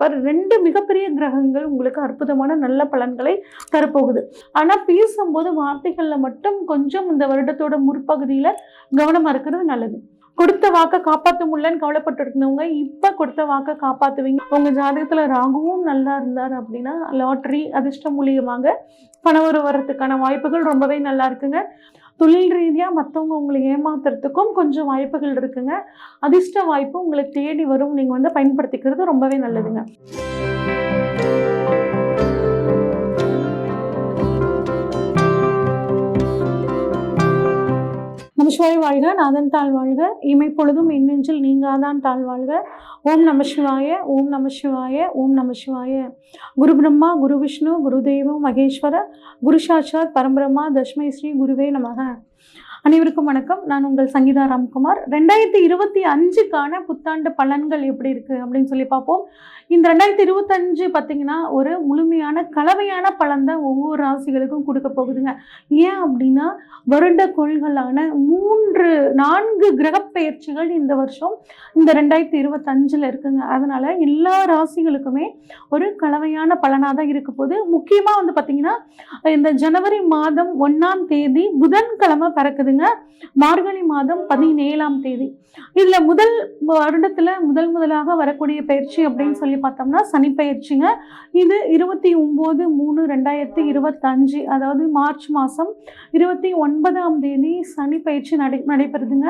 அப்போ 2 மிகப்பெரிய கிரகங்கள் உங்களுக்கு அற்புதமான நல்ல பலன்களை தரப்போகுது. ஆனால் பேசும்போது வார்த்தைகளில் மட்டும் கொஞ்சம் இந்த வருடத்தோட முற்பகுதியில் கவனமாக இருக்கிறது நல்லது. கொடுத்த வாக்கை காப்பாற்ற முடியலன்னு கவலைப்பட்டு இருந்தவங்க இப்போ கொடுத்த வாக்கை காப்பாற்றுவீங்க. உங்கள் ஜாதகத்தில் ராகுவும் நல்லா இருந்தார் அப்படின்னா லாட்ரி அதிர்ஷ்டம் மூலியமாக பணம் வர்றதுக்கான வாய்ப்புகள் ரொம்பவே நல்லா இருக்குங்க. தொழில் ரீதியாக மற்றவங்க உங்களை ஏமாத்துறதுக்கும் கொஞ்சம் வாய்ப்புகள் இருக்குங்க. அதிர்ஷ்ட வாய்ப்பு உங்களை தேடி வரும். நீங்கள் பயன்படுத்திக்கிறது ரொம்பவே நல்லதுங்க. நமசிவாய வாழ்க, நாதன் தாழ் வாழ்க, இமைப்பொழுதும் எண்ணெஞ்சில் நீங்காதான் தாழ் வாழ்க. ஓம் நம சிவாய, ஓம் நம சிவாய, ஓம் நம சிவாய. குரு பிரம்மா, குரு விஷ்ணு, குரு தேவோ மகேஸ்வர, குரு சாட்சாத் பரம்பிரம்மா, தஸ்மை ஸ்ரீ குருவே நமக. அனைவருக்கும் வணக்கம். நான் உங்கள் சங்கீதா ராம்குமார். 2025க்கான புத்தாண்டு பலன்கள் எப்படி இருக்குது அப்படின்னு சொல்லி பார்ப்போம். இந்த 2025 பார்த்தீங்கன்னா ஒரு முழுமையான கலவையான பலன் தான் ஒவ்வொரு ராசிகளுக்கும் கொடுக்க போகுதுங்க. ஏன் அப்படின்னா வருட கோள்களான 4 கிரக பெயர்ச்சிகள் இந்த வருஷம் இந்த 2025 இருக்குங்க. அதனால எல்லா ராசிகளுக்குமே ஒரு கலவையான பலனாக தான் இருக்க போகுது. முக்கியமாக பார்த்தீங்கன்னா இந்த ஜனவரி மாதம் 1ஆம் தேதி புதன்கிழமை பிறக்குதுங்க. மார்கழி மாதம் 17ஆம் தேதி. இதுல வருடத்துல முதலாக வரக்கூடிய பயிற்சி அப்படின்னு சொல்லி பார்த்தோம்னா சனி பயிற்சிங்க. இது 29/3/2025 அதாவது மார்ச் மாதம் 29ஆம் தேதி சனி பயிற்சி நடைபெறுதுங்க.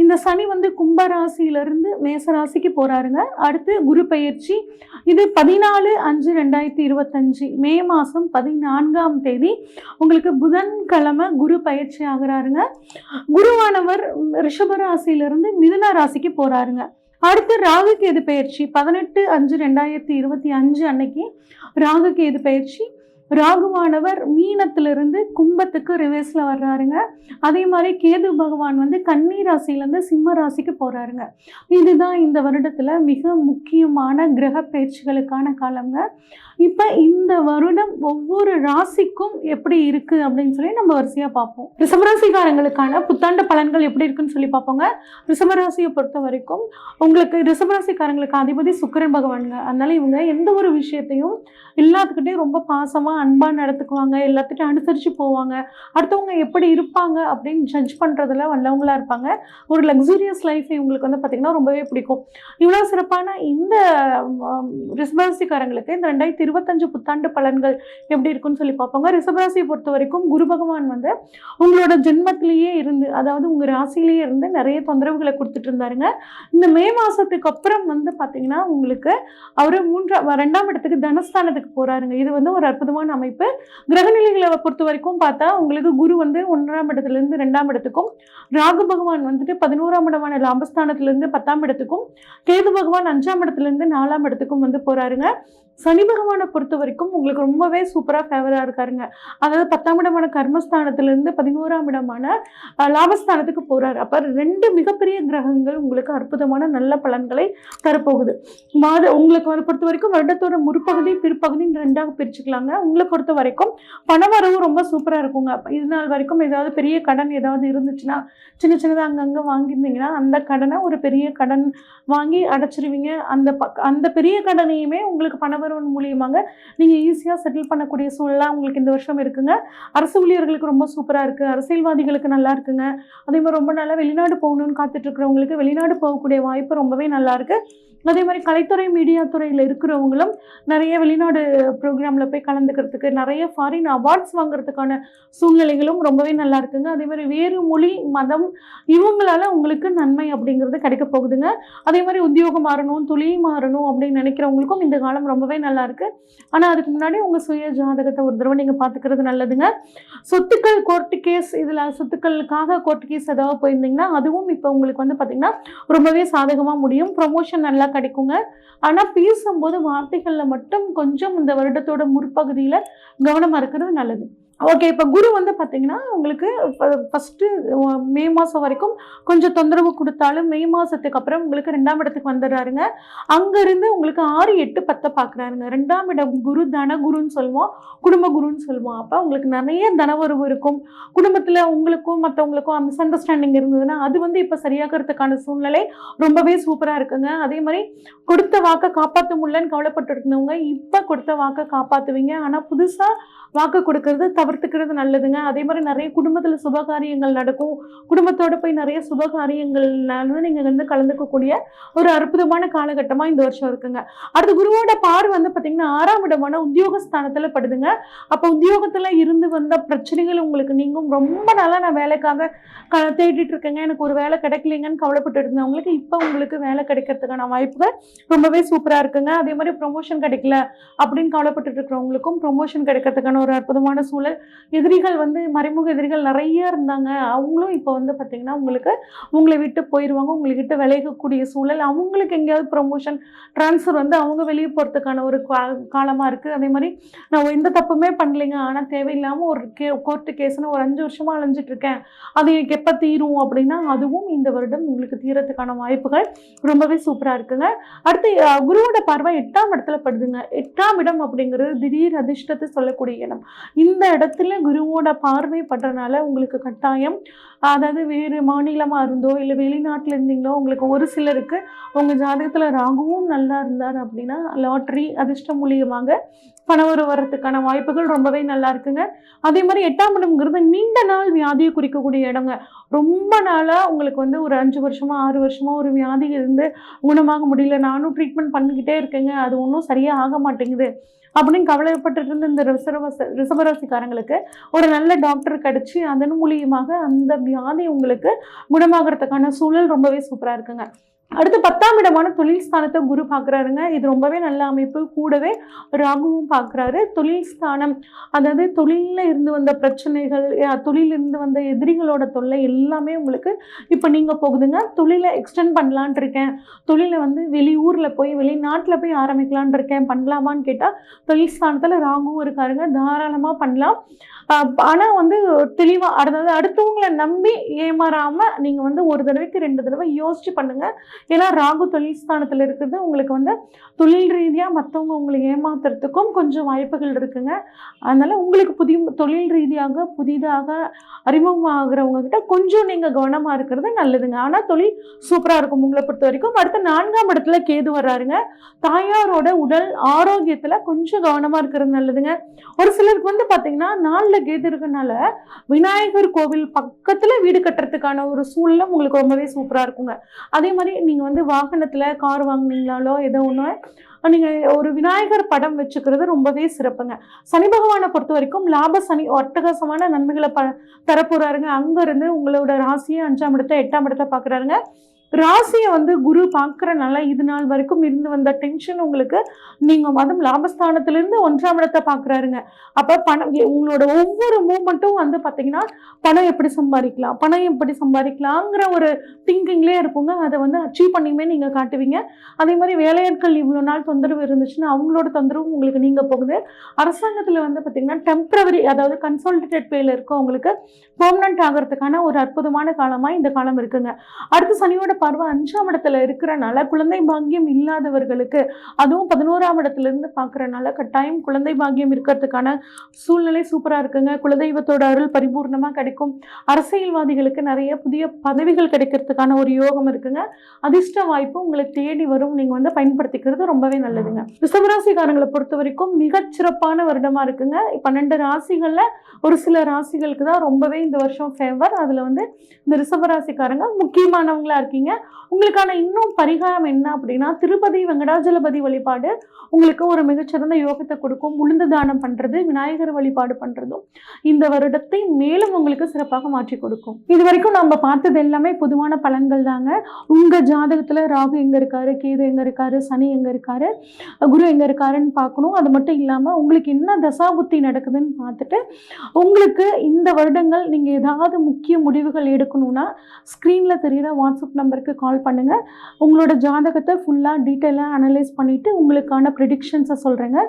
இந்த சனி கும்பராசியிலிருந்து மேசராசிக்கு போறாருங்க. அடுத்து குரு பயிற்சி. இது 14/5/2025 மே மாதம் 14ஆம் தேதி உங்களுக்கு புதன்கிழமை குரு பயிற்சி ஆகிறாருங்க. குருவானவர் ரிஷபராசியிலிருந்து மிதுன ராசிக்கு போறாருங்க. அடுத்து ராகு கேது பயிற்சி 18/5/2025 அன்னைக்கு ராகு கேது பயிற்சி. ராகுவானவர் மீனத்திலிருந்து கும்பத்துக்கு ரிவர்ஸ்ல வர்றாருங்க. அதே மாதிரி கேது பகவான் கன்னி ராசியிலேருந்து சிம்ம ராசிக்கு போறாருங்க. இதுதான் இந்த வருடத்துல மிக முக்கியமான கிரக பயிற்சிகளுக்கான காலங்க. இப்போ இந்த வருடம் ஒவ்வொரு ராசிக்கும் எப்படி இருக்கு அப்படின்னு சொல்லி நம்ம வரிசையா பார்ப்போம். ரிஷபராசிக்காரங்களுக்கான புத்தாண்டு பலன்கள் எப்படி இருக்குன்னு சொல்லி பார்ப்போங்க. ரிஷபராசியை பொறுத்த வரைக்கும் உங்களுக்கு ரிஷபராசிக்காரங்களுக்கு அதிபதி சுக்கிரன் பகவானுங்க. அதனால இவங்க எந்த ஒரு விஷயத்தையும் எல்லாத்துக்கிட்டையும் ரொம்ப பாசமா அன்பா நடத்துக்குவாங்க. எல்லாத்துக்கிட்டையும் அனுசரிச்சு போவாங்க. அடுத்தவங்க எப்படி இருப்பாங்க அப்படின்னு ஜட்ஜ் பண்றதுல வல்லவங்களா இருப்பாங்க. ஒரு லக்ஸூரியஸ் லைஃப் இவங்களுக்கு பார்த்தீங்கன்னா ரொம்பவே பிடிக்கும். இவ்வளவு சிறப்பான இந்த ரிஷபராசிக்காரங்களுக்கு இந்த 2025 புத்தாண்டு பலன்கள் எப்படி இருக்குன்னு சொல்லி பார்ப்போங்க. ரிஷபராசியை பொறுத்த வரைக்கும் குரு பகவான் உங்களோட ஜென்மத்திலேயே இருந்து, அதாவது உங்க ராசியிலேயே இருந்து நிறைய தொந்தரவுகளை கொடுத்துட்டு இருந்தாருங்க. இந்த மே மாசத்துக்கு அப்புறம் பார்த்தீங்கன்னா உங்களுக்கு அவரு 2ஆம் இடத்துக்கு தனஸ்தானத்துக்கு போறாருங்க. இது ஒரு அற்புதமான அமைப்பு. கிரகநிலைகளை பொறுத்த வரைக்கும் பார்த்தா உங்களுக்கு குரு 1ஆம் இடத்துல இருந்து 2ஆம் இடத்துக்கும், ராகு பகவான் 11ஆம் இடமான லாபஸ்தானத்துல இருந்து 10ஆம் இடத்துக்கும், கேது பகவான் 5ஆம் இடத்துல இருந்து 4ஆம் இடத்துக்கும் போறாருங்க. சனி பகவானை பொறுத்த வரைக்கும் உங்களுக்கு ரொம்பவே சூப்பரா ஃபேவரா இருக்காருங்க. அதாவது 10ஆம் இடமான கர்மஸ்தானத்திலிருந்து 11ஆம் இடமான லாபஸ்தானத்துக்கு போறாரு. அப்ப 2 மிகப்பெரிய கிரகங்கள் உங்களுக்கு அற்புதமான நல்ல பலன்களை தரப்போகுது. உங்களுக்கு பொறுத்த வரைக்கும் வருடத்தோட முற்பகுதி பிற்பகுதி 2ஆக பிரிச்சுக்கலாங்க. உங்களை பொறுத்த வரைக்கும் பணவரவு ரொம்ப சூப்பரா இருக்குங்க. இது நாள் வரைக்கும் ஏதாவது பெரிய கடன் ஏதாவது இருந்துச்சுன்னா சின்னதாக அங்கங்க வாங்கியிருந்தீங்கன்னா அந்த கடனை ஒரு பெரிய கடன் வாங்கி அடைச்சிருவீங்க. அந்த பெரிய கடனையுமே உங்களுக்கு பணவரவு மூலியமாக நீங்க ஈஸியா செட்டில் பண்ணக்கூடிய சூழலா உங்களுக்கு இந்த வருஷம் இருக்குங்க. அரசு ஊழியர்களுக்கு ரொம்ப சூப்பரா இருக்கு. அரசியல்வாதிகளுக்கு நல்லா இருக்குங்க. அதே மாதிரி ரொம்ப நாளா வெளிநாடு போகணும்னு காத்துட்டு இருக்கிறவங்களுக்கு வெளிநாடு போகக்கூடிய வாய்ப்பு ரொம்பவே நல்லா இருக்கு. அதே மாதிரி கலைத்துறை மீடியா துறையில் இருக்கிறவங்களும் நிறைய வெளிநாடு ப்ரோக்ராமில் போய் கலந்துக்கிறதுக்கு, நிறைய ஃபாரின் அவார்ட்ஸ் வாங்குறதுக்கான சூழ்நிலைகளும் ரொம்பவே நல்லா இருக்குங்க. அதே மாதிரி வேறு மொழி மதம் இவங்களால உங்களுக்கு நன்மை அப்படிங்கிறது கிடைக்க போகுதுங்க. அதே மாதிரி உத்தியோகம் மாறணும், தொழில் மாறணும் அப்படின்னு நினைக்கிறவங்களுக்கும் இந்த காலம் ரொம்பவே நல்லா இருக்கு. ஆனால் அதுக்கு முன்னாடி உங்கள் சுய ஜாதகத்தை ஒரு தடவை நீங்கள் பார்த்துக்கிறது நல்லதுங்க. சொத்துக்கள் கோர்ட்டு கேஸ், இதில் சொத்துக்களுக்காக கோர்ட்டு கேஸ் ஏதாவது போயிருந்தீங்கன்னா அதுவும் இப்போ உங்களுக்கு பார்த்தீங்கன்னா ரொம்பவே சாதகமாக முடியும். ப்ரொமோஷன் நல்லா கிடைக்குங்க. ஆனால் பேசும்போது வார்த்தைகளில் மட்டும் கொஞ்சம் இந்த வருடத்தோட முற்பகுதியில் கவனமாக இருக்கிறது நல்லது. ஓகே. இப்ப குரு வந்து பார்த்தீங்கன்னா, உங்களுக்கு ஃபர்ஸ்ட்டு மே மாசம் வரைக்கும் கொஞ்சம் தொந்தரவு குடுத்தாலும், மே மாசத்துக்கு அப்புறம் உங்களுக்கு 2ஆம் இடத்துக்கு வந்துர்றாருங்க. அங்கருந்து உங்களுக்கு 6, 8, 10 பார்க்குறாருங்க. 2ஆம் இடம் குரு தன குருன்னு சொல்லுவோம். குடும்ப குருன்னு சொல்லுவோம். அப்ப உங்களுக்கு நெறைய தனவரவு இருக்கும். குடும்பத்தில உங்களுக்கும், மத்தவங்களுக்கும் மிஸ் அண்டர்ஸ்டாண்டிங் இருந்ததுன்னா, அது வந்து இப்ப சரியாகறதுக்கான சூழ்நிலை ரொம்பவே சூப்பரா இருக்குங்க. அதே மாரி கொடுத்த வாக்க காப்பாத்த முடியலன்னு கவலைப்பட்டு இருந்தவங்க, இப்ப கொடுத்த வாக்க காப்பாத்துவீங்க. ஆனா புதுசா வாக்கு கொடுக்கறது தவிர்த்துக்கிறது நல்லதுங்க. அதே மாரி நெறைய குடும்பத்தில சுபகாரியங்கள் நடக்கும். குடும்பத்தோட போய் நெறைய சுபகாரியங்கள்ல நீங்க வந்து கலந்துக்கக்கூடிய ஒரு அற்புதமான காலகட்டமா இந்த வருஷம் இருக்குங்க. அடுத்து குருவோட பார்வை வந்து பார்த்தீங்கன்னா, 6ஆம் இடமான உத்தியோகஸ்தானத்தில படுதுங்க. அப்ப உத்தியோகத்தில இருந்து வந்த பிரச்சனைகள் உங்களுக்கு நீங்கும். ரொம்ப நாளா நான் வேலைக்காக தேடிட்டு இருக்கேங்க. எனக்கு ஒரு வேலை கிடைக்கலைங்கன்னு கவலைப்பட்டு இருந்தவங்களுக்கு, இப்ப உங்களுக்கு வேலை கிடைக்கிறதுக்கான வாய்ப்புகள் ரொம்பவே சூப்பரா இருக்குங்க. அதே மாரி ப்ரமோஷன் கிடைக்கல அப்படின்னு கவலைப்பட்டுட்டு இருக்கிறவங்களுக்கும் ப்ரமோஷன் கிடைக்கிறதுக்கான ஒரு அற்புதமான சூழல். எதிரிகள் வந்து மறைமுக எதிரிகள் நெறைய இருந்தாங்க. அவங்களும் இப்போ வந்து பார்த்தீங்கன்னா, உங்கள விட்டு போயிருவாங்க. உங்கள விட்டு விலகக்கூடிய சூழல். அவங்களுக்கு எங்கேயாவது ப்ரமோஷன், ட்ரான்ஸ்ஃபர் வந்து அவங்க வெளிய போறதுக்கான ஒரு காலமா இருக்கு. அதே மாரி நான் எந்த தப்புமே பண்ணலைங்க. ஆனா தேவையில்லாம ஒரு கோர்ட் கேஸ்ன்னு ஒரு 5 வருஷமா அலைஞ்சிட்டு இருக்கேன். அது எனக்கு எப்ப தீரும் அப்படின்னா, அதுவும் இந்த வருடம் உங்களுக்கு தீரத்துக்கான வாய்ப்புகள் ரொம்பவே சூப்பரா இருக்குங்க. அடுத்து குருவோட பார்வை 8ஆம் இடத்துல படுதுங்க. 8ஆம் இடம் அப்படிங்கிறது திடீர் அதிர்ஷ்டத்தை சொல்லக்கூடிய இடம். இந்த இடத்துல குருவோட பார்வை படுறனால உங்களுக்கு கட்டாயம், அதாவது வேறு மாநிலமா இருந்தோ, இல்ல வெளிநாட்டுல இருந்தீங்களோ, உங்களுக்கு ஒரு சிலருக்கு உங்க ஜாதகத்துல ராகுவும் நல்லா இருந்தார் அப்படின்னா, லாட்டரி அதிர்ஷ்டம் மூலியமாக பணவரவு வர்றதுக்கான வாய்ப்புகள் ரொம்பவே நல்லா இருக்குங்க. அதே மாரி 8ஆம் இடம்ங்கிறது நீண்ட நாள் வியாதியை குறிக்கக்கூடிய இடங்க. ரொம்ப நாளா உங்களுக்கு வந்து ஒரு 5 வருஷமா, 6 வருஷமா ஒரு வியாதி இருந்து குணமாக முடியல. நானும் ட்ரீட்மெண்ட் பண்ணிக்கிட்டே இருக்கேங்க. அது ஒண்ணும் சரியா ஆக மாட்டேங்குது. அப்படின்னு கவலைப்பட்டுட்டு இருந்த இந்த ரிஷபராசிக்காரங்களுக்கு ஒரு நல்ல டாக்டர் கிடைச்சு, அதன் மூலியமாக அந்த வியாதி உங்களுக்கு குணமாகறதுக்கான சூழல் ரொம்பவே சூப்பரா இருக்குங்க. அடுத்து 10ஆம் இடமான தொழில் ஸ்தானத்தை குரு பார்க்குறாருங்க. இது ரொம்பவே நல்ல அமைப்பு. கூடவே ராகுவும் பார்க்குறாரு. தொழில் ஸ்தானம், அதாவது தொழில்ல இருந்து வந்த பிரச்சனைகள், தொழில்ல இருந்து வந்த எதிரிகளோட தொல்லை எல்லாமே உங்களுக்கு இப்ப நீங்க போகுதுங்க. தொழில எக்ஸ்டெண்ட் பண்ணலான்ட்டு இருக்கேன். தொழில வந்து வெளியூர்ல போய், வெளிநாட்டுல போய் ஆரம்பிக்கலான்ட்டு இருக்கேன். பண்ணலாமான்னு கேட்டா, தொழில் ஸ்தானத்துல ராகுவும் இருக்காருங்க. தாராளமா பண்ணலாம். ஆனா வந்து தெளிவா, அதாவது அடுத்தவங்கள நம்பி ஏமாறாம நீங்க வந்து ஒரு தடவைக்கு 2 தடவை யோசிச்சு பண்ணுங்க. ஏன்னா ராகு தொழில் ஸ்தானத்துல இருக்கிறது உங்களுக்கு வந்து தொழில் ரீதியா மத்தவங்க உங்களை ஏமாத்துறதுக்கும் கொஞ்சம் வாய்ப்புகள் இருக்குங்க. அதனால உங்களுக்கு தொழில் ரீதியாக புதிதாக அறிமுகமாகறவங்க கிட்ட கொஞ்சம் நீங்க கவனமா இருக்கிறது நல்லதுங்க. ஆனா தொழில் சூப்பரா இருக்கும் உங்களை பொறுத்த வரைக்கும். அடுத்து 4ஆம் இடத்துல கேது வர்றாருங்க. தாயாரோட உடல் ஆரோக்கியத்துல கொஞ்சம் கவனமா இருக்கிறது நல்லதுங்க. ஒரு சிலருக்கு வந்து பாத்தீங்கன்னா, 4ல கேது இருக்கனால விநாயகர் கோவில் பக்கத்துல வீடு கட்டுறதுக்கான ஒரு சூழலும் உங்களுக்கு ரொம்பவே சூப்பரா இருக்குங்க. அதே மாதிரி நீங்க வந்து வாகனத்துல கார் வாங்குனீங்களாலோ ஏதோ ஒண்ணு நீங்க ஒரு விநாயகர் படம் வச்சுக்கிறது ரொம்பவே சிறப்புங்க. சனி பகவானை பொறுத்த வரைக்கும் லாப சனி அட்டகாசமான நன்மைகளை தரப்போறாருங்க. அங்க இருந்து உங்களோட ராசியை 5ஆம் இடத்தை 8ஆம் இடத்தை பாக்குறாருங்க. ராசியை வந்து குரு பார்க்கறனால இது நாள் வரைக்கும் இருந்து வந்த டென்ஷன் உங்களுக்கு நீங்க அதுவும் லாபஸ்தானத்திலிருந்து 1ஆம் இடத்தை பார்க்குறாருங்க. அப்ப பணம் உங்களோட ஒவ்வொரு மூவ்மெண்ட்டும் வந்து பார்த்தீங்கன்னா, பணம் எப்படி சம்பாதிக்கலாங்கிற ஒரு திங்கிங்லேயே இருப்போங்க. அதை வந்து அச்சீவ் பண்ணியுமே நீங்க காட்டுவீங்க. அதே மாதிரி வேலையாட்கள் இவ்வளோ நாள் தொந்தரவு இருந்துச்சுன்னா அவங்களோட தொந்தரவும் உங்களுக்கு நீங்க போகுது. அரசாங்கத்தில் வந்து பார்த்தீங்கன்னா டெம்பரவரி, அதாவது கன்சாலிடேட்டட் பேல இருக்கவங்களுக்கு பெர்மனன்ட் ஆகிறதுக்கான ஒரு அற்புதமான காலமா இந்த காலம் இருக்குங்க. அடுத்து சனியோட பார்வை 5ஆம் இடத்துல இருக்கிறனால குழந்தை பாக்கியம் இல்லாதவர்களுக்கு, அதுவும் 11ஆம் இடத்துல இருந்து பார்க்கறனால கட்டாயம் குழந்தை பாக்கியம் இருக்கிறதுக்கான சூழ்நிலை சூப்பரா இருக்குங்க. குலதெய்வத்தோட அருள் பரிபூர்ணமா கிடைக்கும். அரசியல்வாதிகளுக்கு நிறைய புதிய பதவிகள் கிடைக்கிறதுக்கான ஒரு யோகம் இருக்குங்க. அதிர்ஷ்ட வாய்ப்பு உங்களை தேடி வரும். நீங்க வந்து பயன்படுத்திக்கிறது ரொம்பவே நல்லதுங்க. ரிஷபராசிக்காரங்களை பொறுத்த வரைக்கும் மிகச்சிறப்பான வருடமா இருக்குங்க. 12 ராசிகள்ல ஒரு சில ராசிகளுக்கு தான் ரொம்பவே இந்த வருஷம் ஃபேவர். அதுல வந்து இந்த ரிஷபராசிக்காரங்க முக்கியமானவங்களா இருக்கீங்க. உங்களுக்கான இன்னும் பரிகாரம் என்ன அப்படின்னா, திருப்பதி வெங்கடாஜலபதி வழிபாடு உங்களுக்கு ஒரு மிகச்சிறந்த யோகத்தை கொடுக்கும். உளுந்து தானம் பண்றது, விநாயகர் வழிபாடு பண்றதும் இந்த வருடத்தை மேலும் உங்களுக்கு சிறப்பாக மாற்றி கொடுக்கும். இது வரைக்கும் நம்ம பார்த்தது எல்லாமே பொதுவான பலன்கள் தாங்க. உங்க ஜாதகத்துல ராகு எங்க இருக்காரு, கேது எங்க இருக்காரு, சனி எங்க இருக்காரு, குரு எங்க இருக்காருன்னு பார்க்கணும். அது மட்டும் இல்லாம உங்களுக்கு என்ன தசாபுத்தி நடக்குதுன்னு பார்த்துட்டு, உங்களுக்கு இந்த வருடங்கள் நீங்க ஏதாவது முக்கிய முடிவுகள் எடுக்கணும்னா ஸ்கிரீன்ல தெரியுற வாட்ஸ்அப் நம்பர் நம்பருக்கு கால் பண்ணுங்கள். உங்களோட ஜாதகத்தை ஃபுல்லாக டீட்டெயிலாக அனலைஸ் பண்ணிவிட்டு உங்களுக்கான ப்ரிடிக்ஷன்ஸை சொல்கிறேங்க.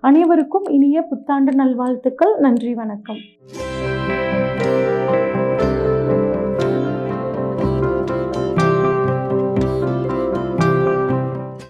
அனைவருக்கும் இனிய புத்தாண்டு நல்வாழ்த்துக்கள். நன்றி, வணக்கம்.